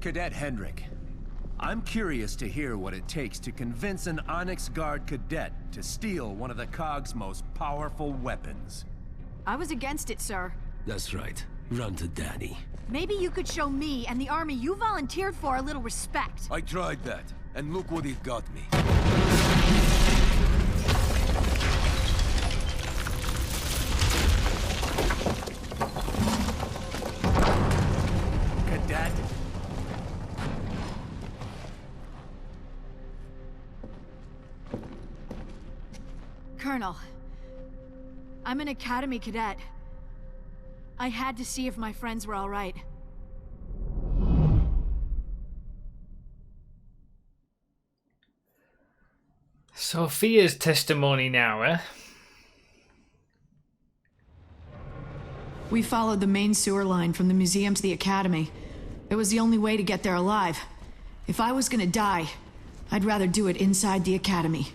Cadet Hendrik. I'm curious to hear what it takes to convince an Onyx Guard cadet to steal one of the COG's most powerful weapons. I was against it, sir. That's right. Run to Daddy. Maybe you could show me and the army you volunteered for a little respect. I tried that, and look what it got me. Cadet? Colonel, I'm an academy cadet. I had to see if my friends were all right. Sophia's testimony now, eh? We followed the main sewer line from the museum to the academy. It was the only way to get there alive. If I was gonna die, I'd rather do it inside the academy.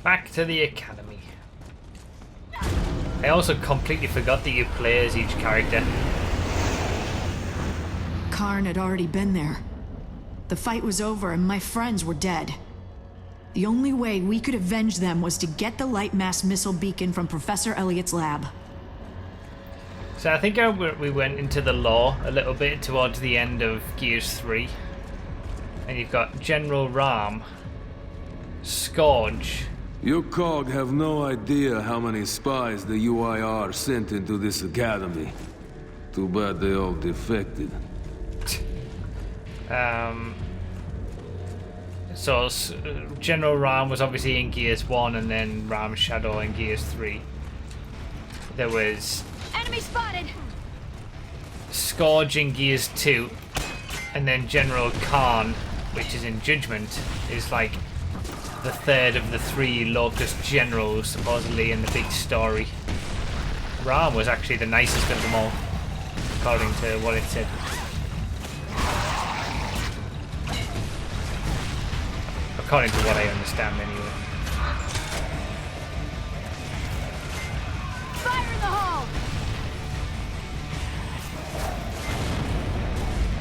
Back to the academy. I also completely forgot that you play as each character. Karn had already been there. The fight was over and my friends were dead. The only way we could avenge them was to get the light mass missile beacon from Professor Elliott's lab. So I think we went into the lore a little bit towards the end of Gears 3. And you've got General Ram, Scourge. Your COG have no idea how many spies the UIR sent into this academy. Too bad they all defected. So General Ram was obviously in Gears 1 and then Ram Shadow in Gears 3. There was Enemy spotted! Scourge in Gears 2, and then General Khan, which is in Judgment, is like the third of the three Locust generals supposedly in the big story. Ram was actually the nicest of them all, according to what it said. According to what I understand, anyway. Fire in the hole!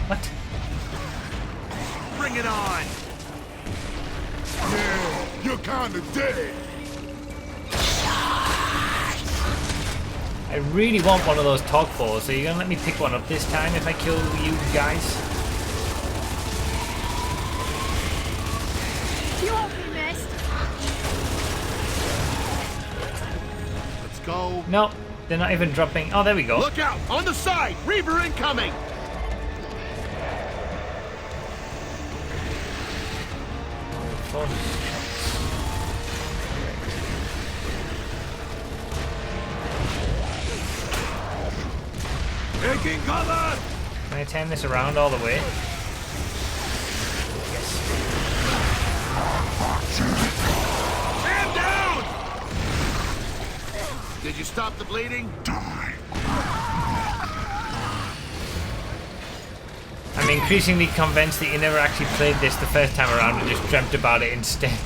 What? Bring it on! Yeah, you're kinda dead. I really want one of those togfoils, so you're gonna let me pick one up this time if I kill you guys? You won't be missed! Let's go. No, they're not even dropping. Oh, there we go. Look out! On the side! Reaver incoming! Taking cover! Can I turn this around all the way? Yes. Man down! Did you stop the bleeding? I'm increasingly convinced that you never actually played this the first time around and just dreamt about it instead.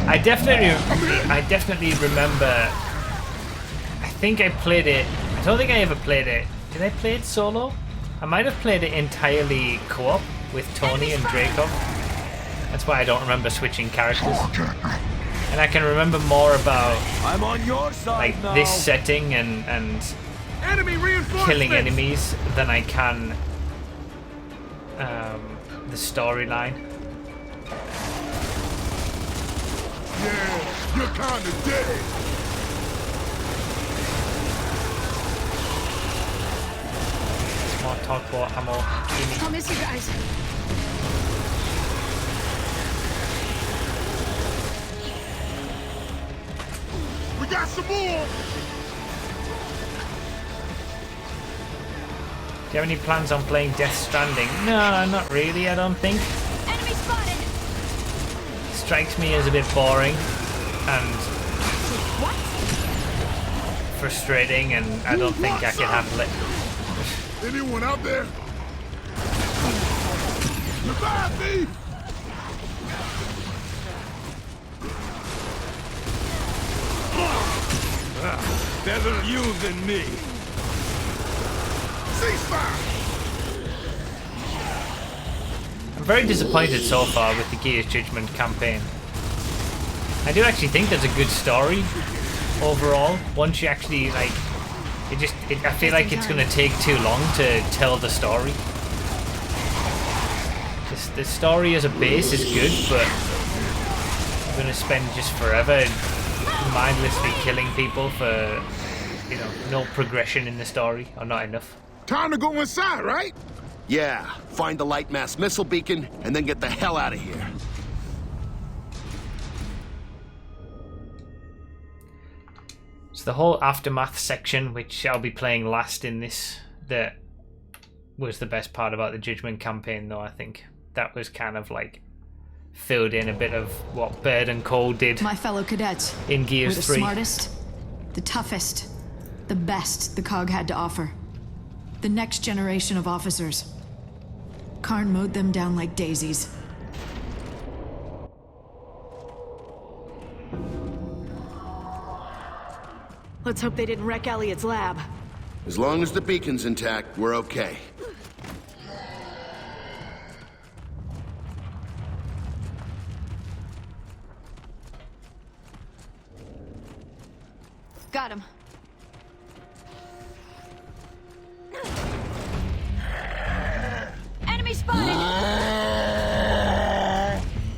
I definitely remember. I think I played it. I don't think I ever played it. Did I play it solo? I might have played it entirely co-op with Tony and Draco. That's why I don't remember switching characters. And I can remember more about I'm on your side like now. this setting and Enemy reinforcements! killing enemies than I can the storyline. Yeah, you're kinda dead. More tugboat ammo. Gimme. I'll miss you guys. We got some more. Do you have any plans on playing Death Stranding? No, not really, I don't think. Enemy spotted! Strikes me as a bit boring and What? frustrating, and I don't think I can handle it. Anyone out there? Revive me! Better you than me. Ceasefire! I'm very disappointed so far with the Gears Judgment campaign. I do actually think there's a good story overall. Once you actually like, I feel like it's going to take too long to tell the story. The story as a base is good, but I'm going to spend just forever mindlessly killing people for, you know, no progression in the story, or not enough. Time to go inside, right? Yeah, find the light mass missile beacon, and then get the hell out of here. So the whole aftermath section, which I'll be playing last in this, that was the best part about the Judgment campaign, though. I think that was kind of like filled in a bit of what Bird and Cole did. My fellow cadets in Gears were the 3. Smartest, the toughest, the best the COG had to offer. The next generation of officers. Karn mowed them down like daisies. Let's hope they didn't wreck Elliot's lab. As long as the beacon's intact, we're okay. Got him. Enemy spotted!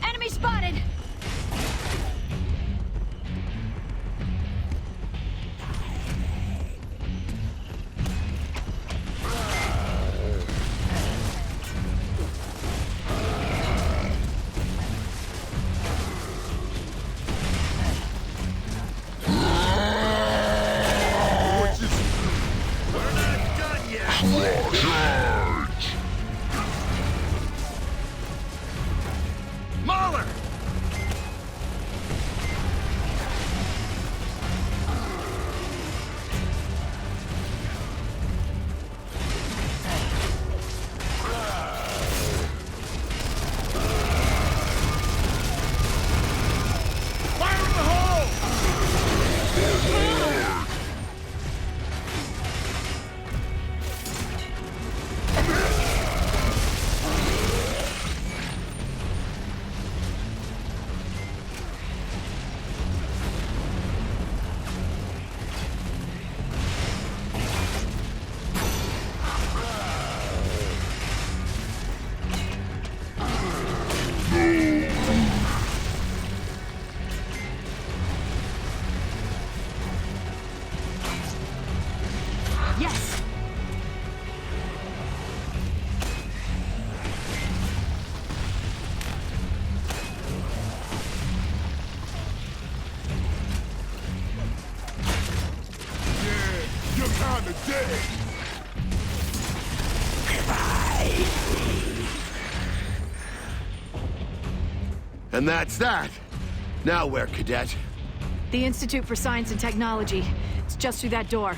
Enemy spotted! Mahler! Fire in the hole! Yes! Yeah, you're kinda dead. And that's that. Now where, Cadet? The Institute for Science and Technology. It's just through that door.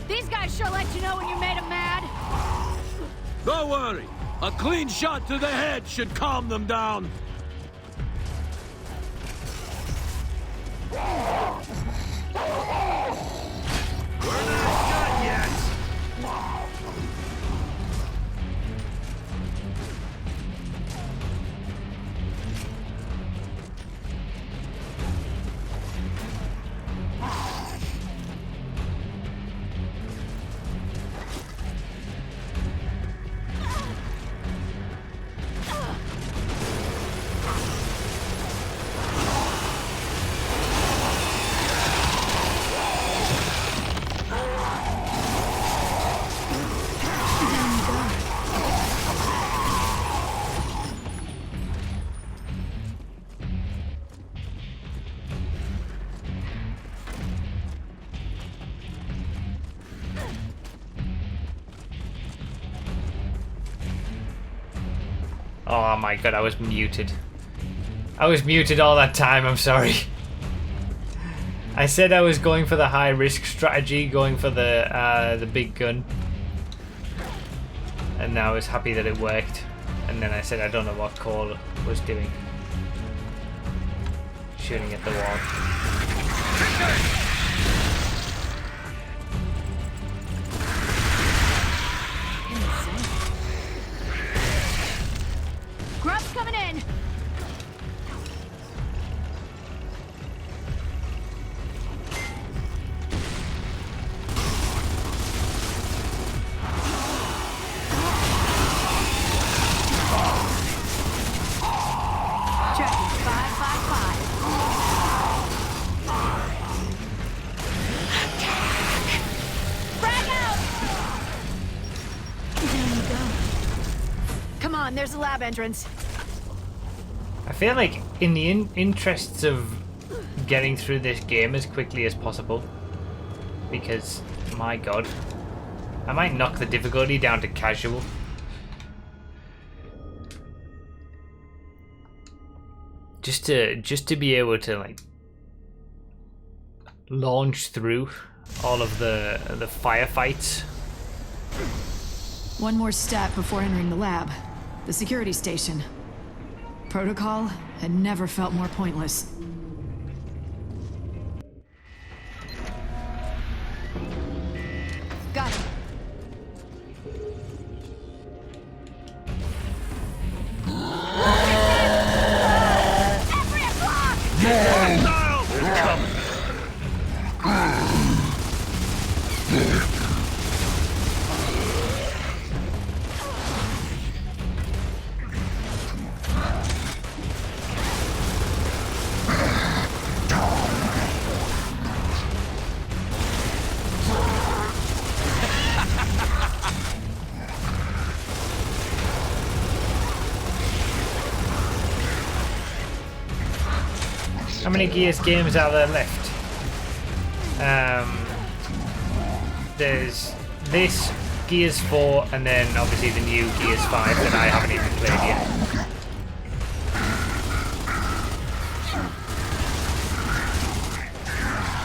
These guys sure let you know when you made them mad. Don't worry. A clean shot to the head should calm them down. We're not done yet! Oh my god, I was muted. I was muted all that time, I'm sorry. I said I was going for the high risk strategy, going for the big gun, and now I was happy that it worked. And then I said I don't know what Cole was doing, shooting at the wall. Grub's coming in. Tracking 555. Frag out! There you go. Come on, there's a lab entrance. I feel like in the interests of getting through this game as quickly as possible, because my god, I might knock the difficulty down to casual. Just to be able to like launch through all of the firefights. One more step before entering the lab. The security station. Protocol had never felt more pointless. Got it. Every o'clock! They're coming. How many Gears games are there left? There's this, Gears 4, and then obviously the new Gears 5 that I haven't even played yet.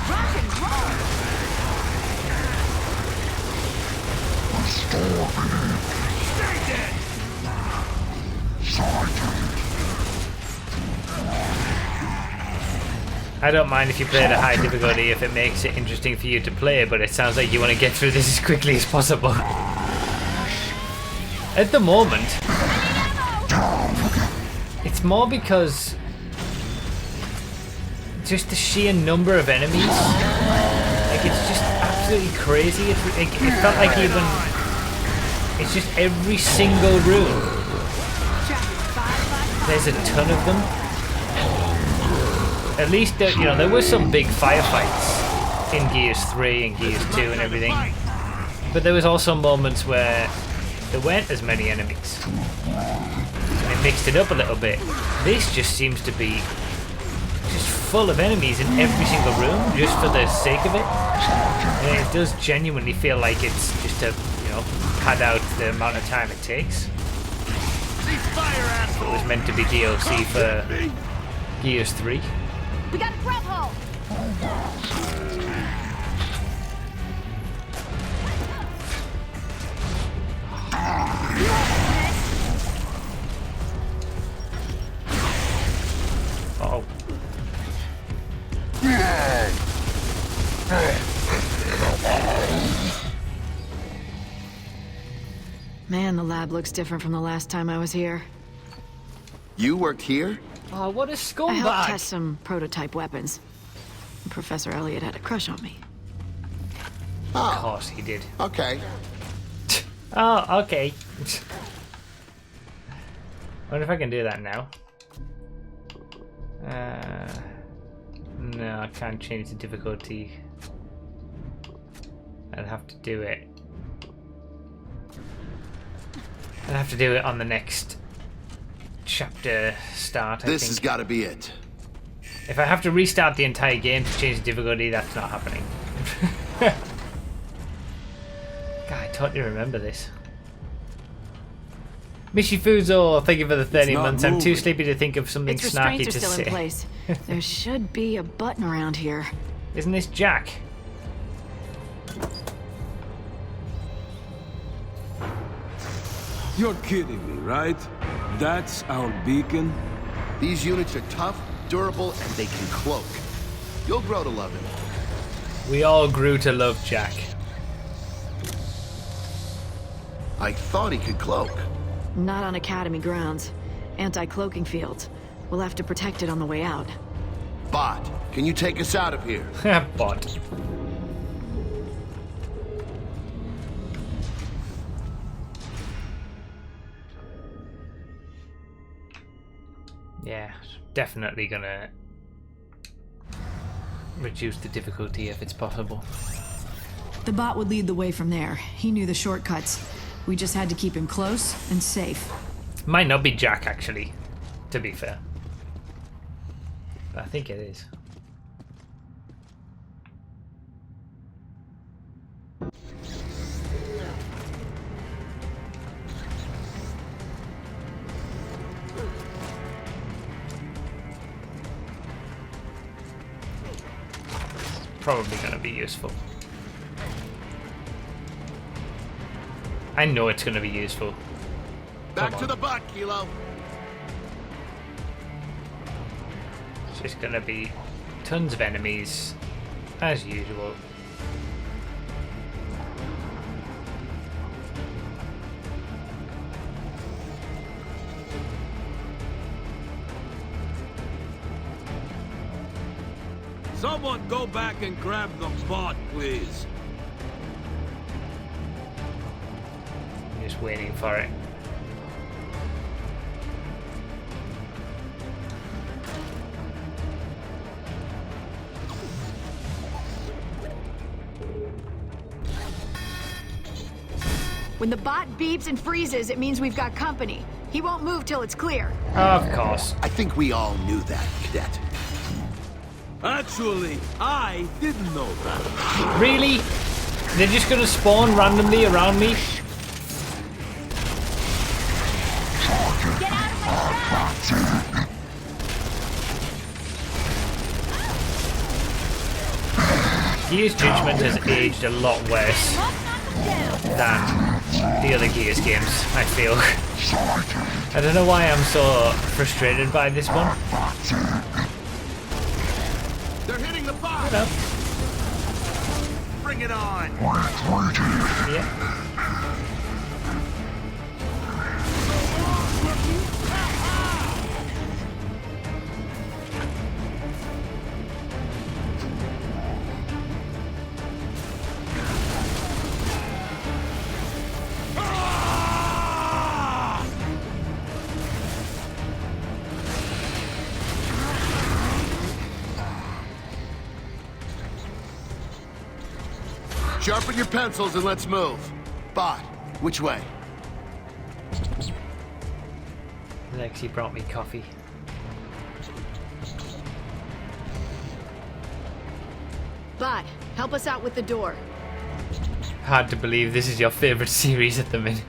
Rock and roll! Stay dead! I don't mind if you play at a high difficulty if it makes it interesting for you to play, but it sounds like you want to get through this as quickly as possible. At the moment, it's more because just the sheer number of enemies, like it's just absolutely crazy. It felt like even, it's just every single room. There's a ton of them. At least, you know, there were some big firefights in Gears 3 and Gears 2 and everything. But there was also moments where there weren't as many enemies. And it mixed it up a little bit. This just seems to be just full of enemies in every single room, just for the sake of it. And it does genuinely feel like it's just to, you know, pad out the amount of time it takes. It was meant to be DLC for Gears 3. We got a grub hole! Uh-oh. Man, the lab looks different from the last time I was here. You work here? Oh, what a I helped scumbag! test some prototype weapons. Professor Elliot had a crush on me. Of course he did. Okay. Oh, okay. Wonder if I can do that now. No, I can't change the difficulty. I'd have to do it. I'd have to do it on the next chapter start, I think. This has got to be it. If I have to restart the entire game to change the difficulty, that's not happening. God, I totally remember this. Mishifuzo, thank you for the 30 months. I'm too sleepy to think of something Its snarky restraints are to still say. in place. There should be a button around here. Isn't this Jack? You're kidding me, right? That's our beacon? These units are tough, durable, and they can cloak. You'll grow to love him. We all grew to love Jack. I thought he could cloak. Not on Academy grounds. Anti-cloaking fields. We'll have to protect it on the way out. Bot, can you take us out of here? Bot. Yeah, definitely gonna reduce the difficulty if it's possible. The bot would lead the way from there. He knew the shortcuts. We just had to keep him close and safe. Might not be Jack, actually, to be fair. But I think it is. Probably going to be useful. I know it's going to be useful. Back to the bot, Kilo. It's just going to be tons of enemies, as usual. Someone go back and grab the bot, please. I'm just waiting for it. When the bot beeps and freezes, it means we've got company. He won't move till it's clear. Of course. I think we all knew that, Cadet. Actually, I didn't know that. Really? They're just gonna spawn randomly around me? Get out of my shot! Gears Judgment has aged a lot worse than the other Gears games, I feel. I don't know why I'm so frustrated by this one. They're hitting the bot! Hello. Bring it on! Yeah. Sharpen your pencils and let's move. Bot, which way? Lexi brought me coffee. Bot, help us out with the door. Hard to believe this is your favorite series at the minute.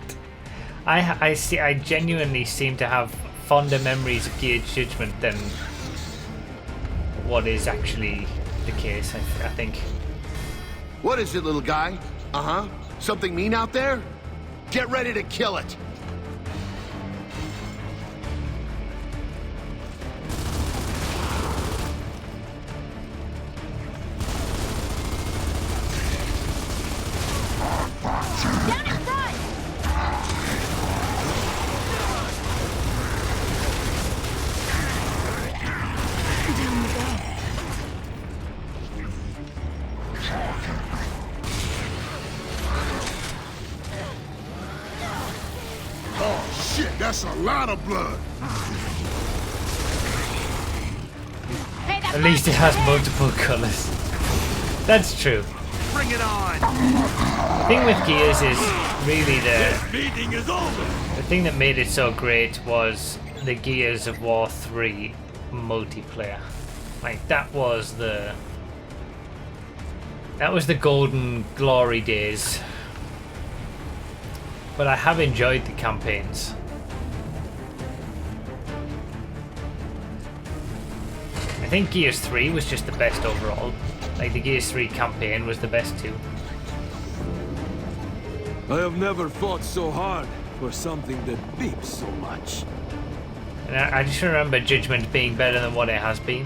I genuinely seem to have fonder memories of Gears Judgment than what is actually the case, I think. What is it, little guy? Uh-huh. Something mean out there? Get ready to kill it. Down in front! Down the bed. Oh, shit, that's a lot of blood. Hey, that At least it has multiple colours. That's true. Bring it on! The thing with Gears is really Meeting is over. the thing that made it so great was the Gears of War 3 multiplayer. Like that was the golden glory days. But I have enjoyed the campaigns. I think Gears 3 was just the best overall. Like the Gears 3 campaign was the best too. I have never fought so hard for something that beeps so much. And I just remember Judgment being better than what it has been.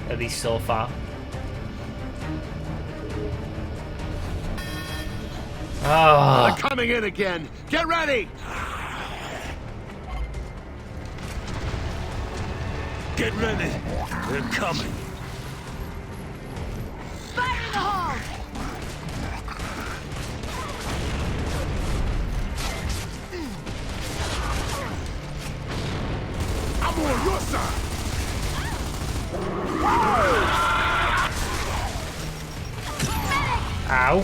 At least so far. Oh. They're coming in again. Get ready. Get ready. They're coming. Fire in the hole! I'm on your side. Ow.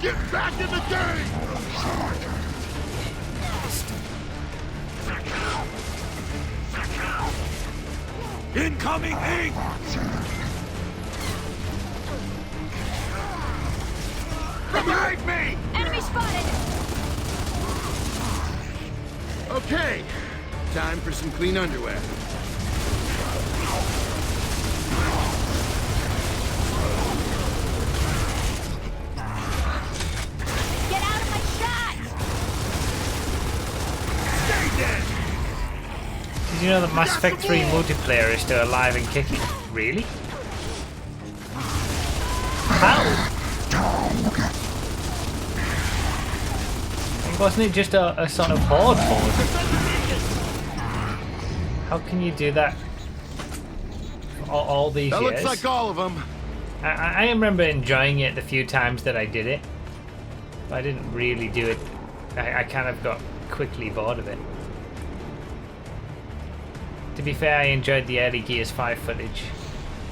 Get back in the game. Incoming ink! Revive me. Enemy spotted! Okay, time for some clean underwear. Get out of my shot! Stay dead. Did you know that Mass Effect 3 multiplayer is still alive and kicking? Really? How? Wasn't it just a sort of horde forward? How can you do that for all these That years? looks like all of them. I remember enjoying it the few times that I did it, but I didn't really do it. I kind of got quickly bored of it. To be fair, I enjoyed the early Gears 5 footage.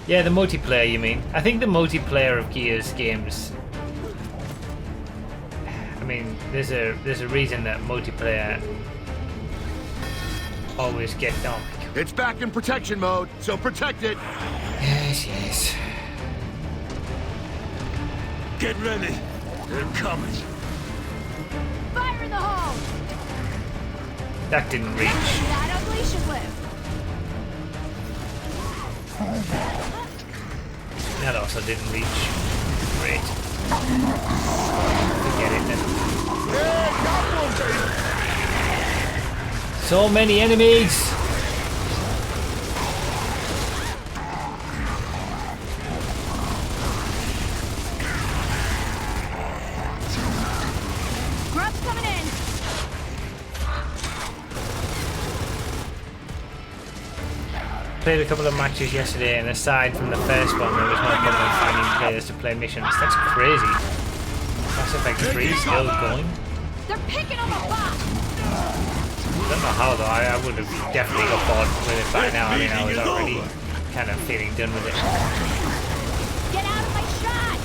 Yeah, the multiplayer, you mean? I think the multiplayer of Gears games... I mean, there's a reason that multiplayer always gets... Oh my god. It's back in protection mode, so protect it. Yes, yes. Get ready. They're coming. Fire in the hole! That didn't reach. That ugly should live. That also didn't reach. Great. Forget it then. So many enemies! Grub's coming in! Played a couple of matches yesterday, and aside from the first one, there was no problem finding players to play missions. That's crazy. Mass Effect 3 still going. They're picking up a box! Don't know how though. I would have definitely got bored with it by now. I mean, I was already kind of feeling done with it. Get out of my shot!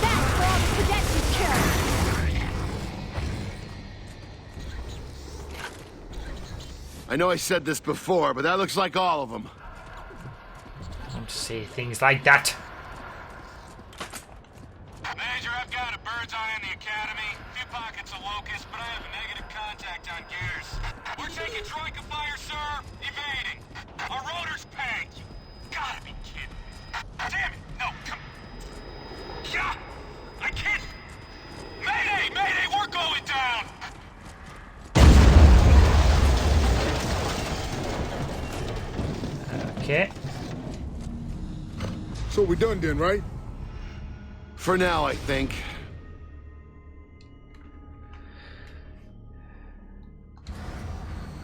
That's for all the cadets you killed! I know I said this before, but that looks like all of them. I want to say things like that. Major, I've got a bird's eye on the Academy. A few pockets of locusts, but I have a negative contact on Gears. We're taking Troika fire, sir. Evading. Our rotor's pegged. You gotta be kidding me. Damn it. No, come. Yeah, I can't. Mayday, mayday, we're going down. Okay. So we done then, right? For now, I think.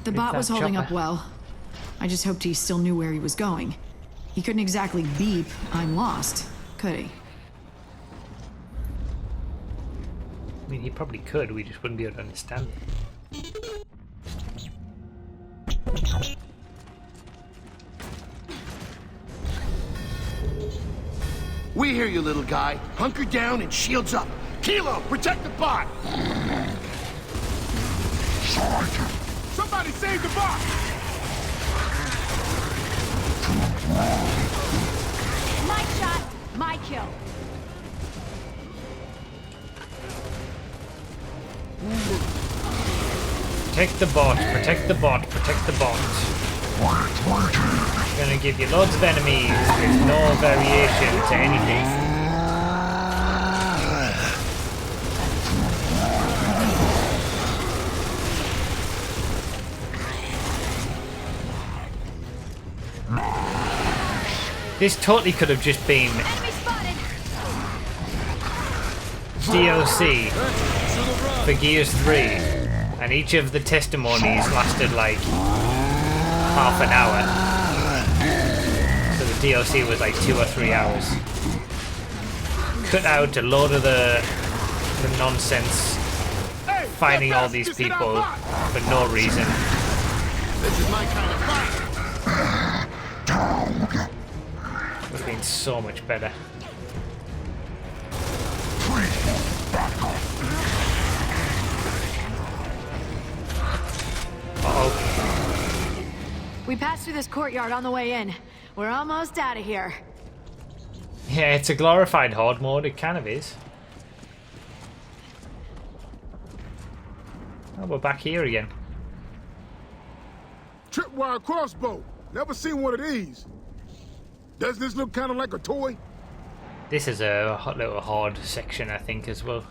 The bot was holding up chopper. well. I just hoped he still knew where he was going. He couldn't exactly beep, "I'm lost," could he? I mean, he probably could. We just wouldn't be able to understand it. We hear you, little guy. Hunker down and shields up. Kilo, protect the bot. Somebody save the box. My shot, my kill. Protect the bot, protect the bot, protect the bot. I'm gonna give you loads of enemies with no variation to anything. This totally could have just been DLC for Gears 3, and each of the testimonies lasted like half an hour. So the DLC was like 2 or 3 hours. Cut out a load of the nonsense, finding all these people for no reason. This is my kind of fight. Would have been so much better. Uh-oh. We passed through this courtyard on the way in. We're almost out of here. Yeah, it's a glorified horde mode. It kind of is. Oh, we're back here again. Tripwire crossbow. Never seen one of these. Doesn't this look kind of like a toy? This is a hot little horde section, I think, as well.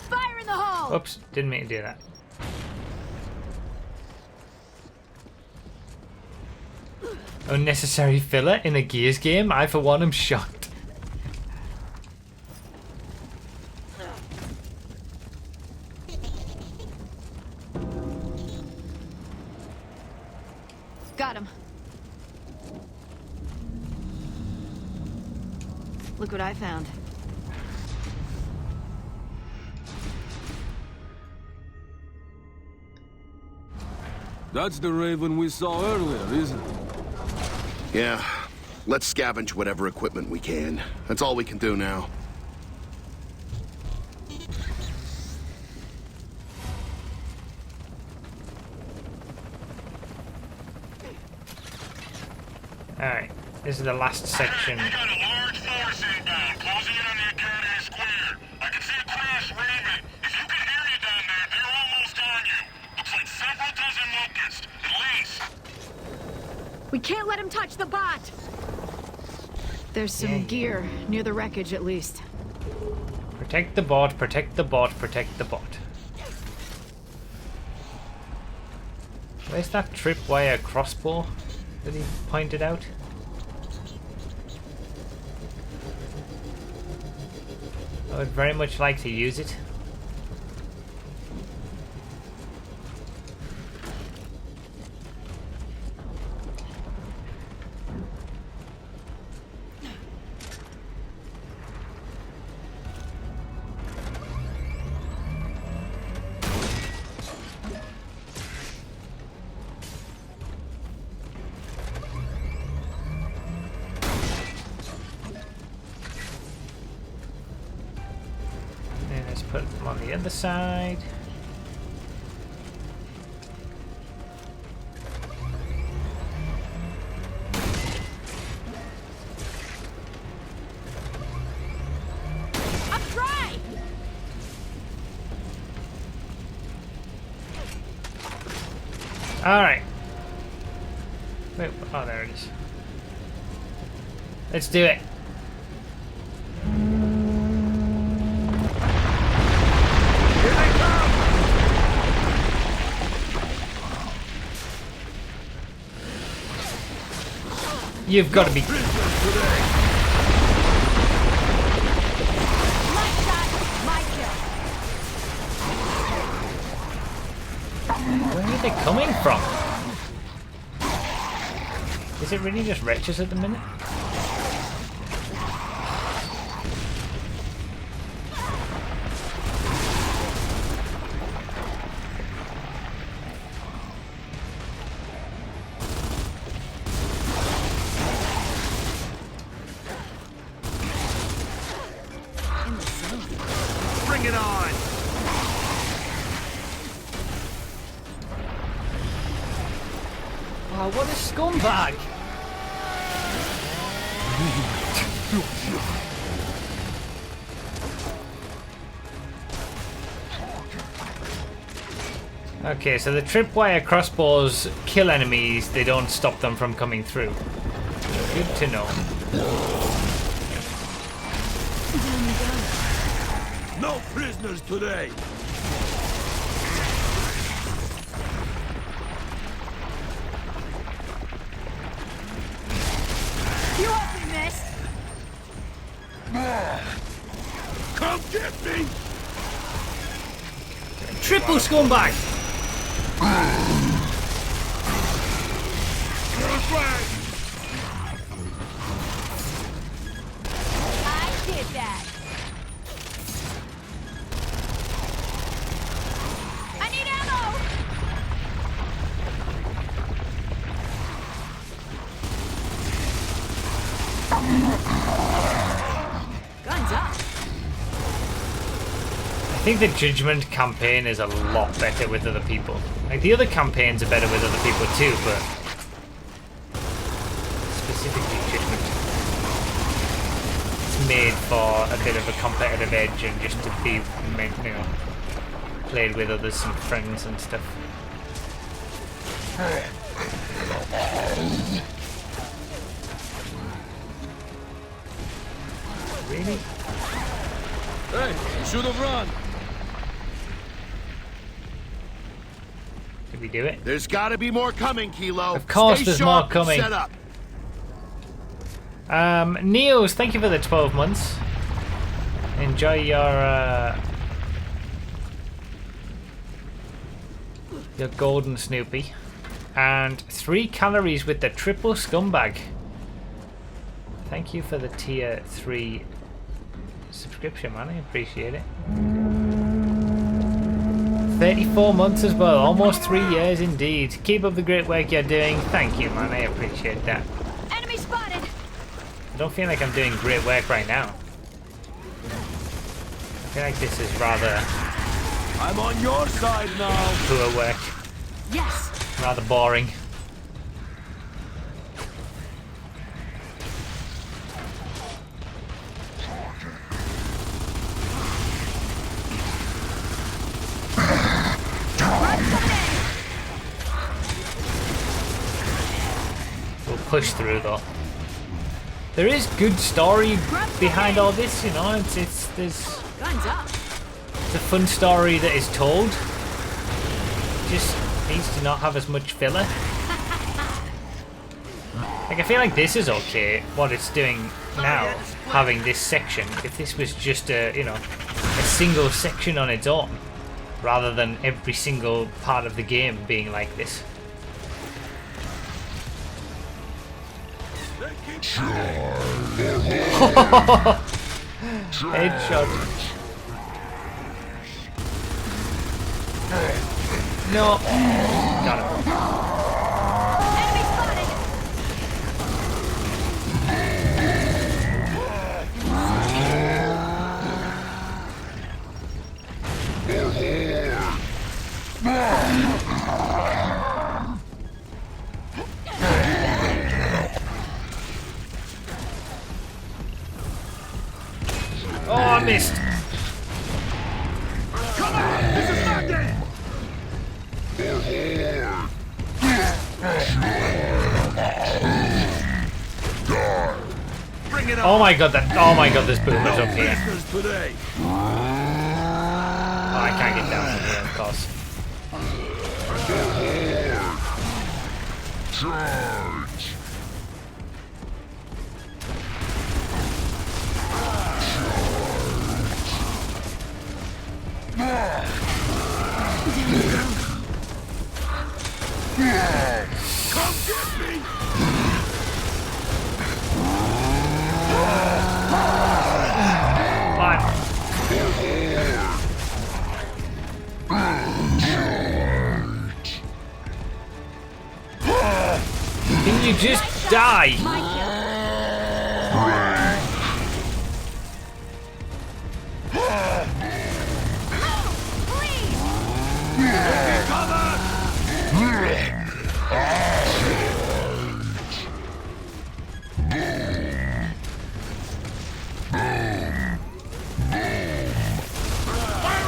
Fire in the hole! Oops, didn't mean to do that. Unnecessary filler in a Gears game? I, for one, am shocked. Got him. Look what I found. That's the Raven we saw earlier, isn't it? Yeah. Let's scavenge whatever equipment we can. That's all we can do now. Alright, this is the last section. We got a large force inbound, closing in on the Academy Square. I can see a crash Raven. If you can hear you down there, they're almost on you. Looks like several dozen locusts, at least. We can't let him touch the bot! There's some gear near the wreckage, at least. Protect the bot, protect the bot, protect the bot. Where's that tripwire crossbow that he pointed out? I would very much like to use it. Put them on the other side. I'm dry! Alright. Wait, oh, there it is. Let's do it. You've got to be. Where are they coming from? Is it really just wretches at the minute? Bring it on! Oh, what a scumbag! Okay, so the tripwire crossbows kill enemies, they don't stop them from coming through. Good to know. No prisoners today! You awfully missed. Come get me! Triple scumbag! I did that. I need ammo. Guns up. I think the Judgment campaign is a lot better with other people. Like, the other campaigns are better with other people too, but specifically Judgment. It's made for a bit of a competitive edge and just to be, you know, played with others and friends and stuff. Really? Hey, you should have run! Did we do it? There's gotta be more coming, Kilo. Of course, Stay there's sharp more coming. and set up. Neos, thank you for the 12 months. Enjoy your golden Snoopy. And 3 calories with the triple scumbag. Thank you for the tier 3 subscription, man. I appreciate it. 34 months as well. Almost 3 years indeed. Keep up the great work you're doing. Thank you, man. I appreciate that. Enemy spotted. I don't feel like I'm doing great work right now. I feel like this is rather I'm on your side now! poor work. Yes. Rather boring. We'll push through though. There is good story behind all this, you know. There's Guns up. it's a fun story that is told. Just needs to not have as much filler. Like, I feel like this is okay, what it's doing now, having this section. If this was just a, you know, a single section on its own, rather than every single part of the game being like this. Headshot. No. Got him. Enemy spotted. Oh, I missed. Come on! This is my game! Bring it on. Oh my god, there's boomers up here. Prisoners today! Oh, I can't get down from here, of course. Charge! Come get me! Can you just die?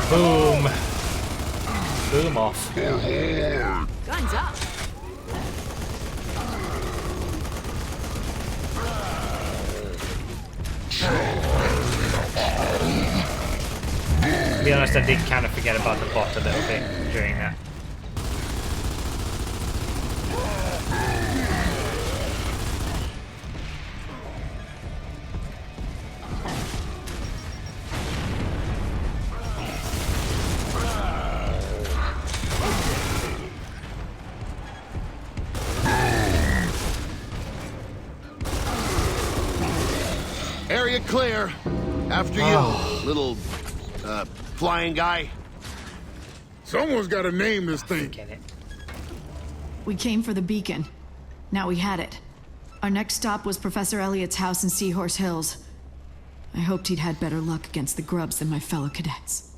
Boom. Boom off. Guns up. To be honest, I did kind of forget about the bot a little bit during that. Area clear. After you, little, flying guy. Someone's got to name this thing. Get it. We came for the beacon. Now we had it. Our next stop was Professor Elliott's house in Seahorse Hills. I hoped he'd had better luck against the grubs than my fellow cadets.